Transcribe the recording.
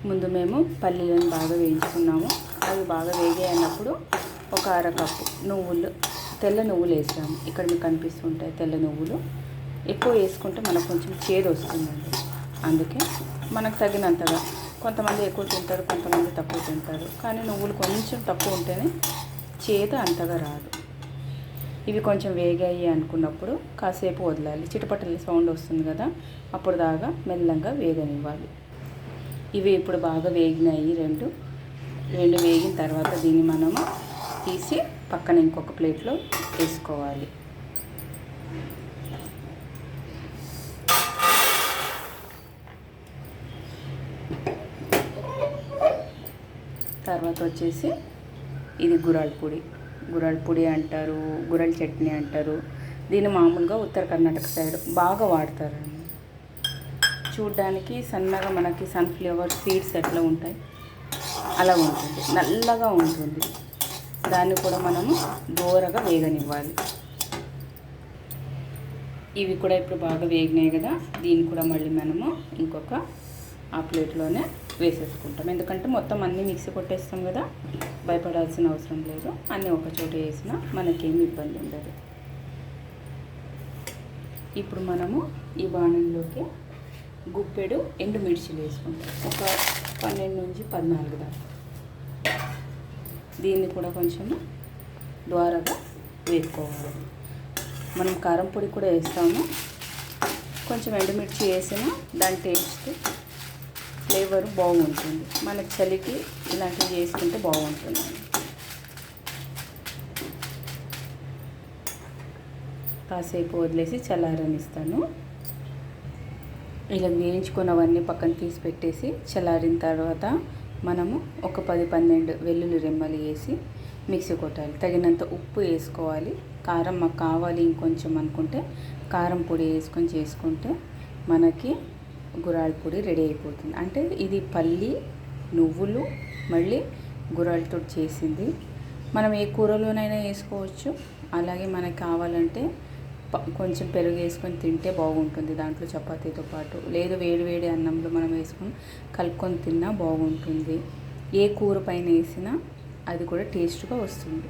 ముందు మేము పల్లీలను బాగా వేయించుకున్నాము. అవి బాగా వేగాయన్నప్పుడు ఒక అరకప్పు నువ్వులు, తెల్ల నువ్వులు వేసాము. ఇక్కడ మీకు కనిపిస్తుంటాయి తెల్ల నువ్వులు. ఎక్కువ వేసుకుంటే మనకు కొంచెం చేదు వస్తుందండి. అందుకే మనకు తగినంతగా, కొంతమంది ఎక్కువ తింటారు, కొంతమంది తక్కువ తింటారు. కానీ నువ్వులు కొంచెం తక్కువ ఉంటేనే చేదు అంతగా రాదు. ఇవి కొంచెం వేగాయి అనుకున్నప్పుడు కాసేపు వదలాలి. చిటపటల సౌండ్ వస్తుంది కదా, అప్పుడు దాకా మెల్లంగా వేగనివ్వాలి. ఇవి ఇప్పుడు బాగా వేగినాయి. రెండు వేగిన తర్వాత దీన్ని మనము తీసి పక్కన ఇంకొక ప్లేట్లో వేసుకోవాలి. తర్వాత వచ్చేసి ఇది గురాళ్ళ పొడి అంటారు, గురాళ్ళ చట్నీ అంటారు. దీన్ని మామూలుగా ఉత్తర కర్ణాటక సైడ్ బాగా వాడతారండి. చూడ్డానికి సన్నగా మనకి సన్ఫ్లవర్ సీడ్స్ ఎట్లా ఉంటాయి అలా ఉంటుంది, నల్లగా ఉంటుంది. దాన్ని కూడా మనము దూరగా వేగనివ్వాలి. ఇవి కూడా ఇప్పుడు బాగా వేగినాయి కదా, దీన్ని కూడా మళ్ళీ మనము ఇంకొక ఆ ప్లేట్లోనే వేసేసుకుంటాం. ఎందుకంటే మొత్తం అన్నీ మిక్సీ కొట్టేస్తాం కదా, భయపడాల్సిన అవసరం లేదు. అన్నీ ఒక చోట వేసినా మనకేమి ఇబ్బంది ఉండదు. ఇప్పుడు మనము ఈ బాణంలోకి గుప్పెడు ఎండుమిర్చిలు వేసుకుంటాం, ఒక 12 నుంచి 14 దాకా. దీన్ని కూడా కొంచెం ద్వారగా వేసుకోవాలి. మనం కారం పొడి కూడా వేస్తాము. కొంచెం ఎండుమిర్చి వేసినా దాని టేస్ట్, ఫ్లేవర్ బాగుంటుంది. మన చలికి ఇలాంటివి చేసుకుంటే బాగుంటుంది. కాసేపు వదిలేసి చల్లారనిస్తాను. ఇలా వేయించుకున్నవన్నీ పక్కన తీసి పెట్టేసి చల్లారిన తర్వాత మనము ఒక 10-12 వెల్లుల్లి రెమ్మలు వేసి మిక్సీ కొట్టాలి. తగినంత ఉప్పు వేసుకోవాలి. కారం మాకు కావాలి ఇంకొంచెం అనుకుంటే కారం పొడి వేసుకొని చేసుకుంటే మనకి గురాళ్ళ పొడి రెడీ అయిపోతుంది. అంటే ఇది పల్లి, నువ్వులు, మళ్ళీ గురాళ్ళతో చేసింది. మనం ఏ కూరలోనైనా వేసుకోవచ్చు. అలాగే మనకు కావాలంటే కొంచెం పెరుగు వేసుకొని తింటే బాగుంటుంది దాంట్లో చపాతీతో పాటు. లేదు వేడి అన్నంలో మనం వేసుకొని కలుపుకొని తిన్నా బాగుంటుంది. ఏ కూర పైన వేసినా అది కూడా టేస్ట్గా వస్తుంది.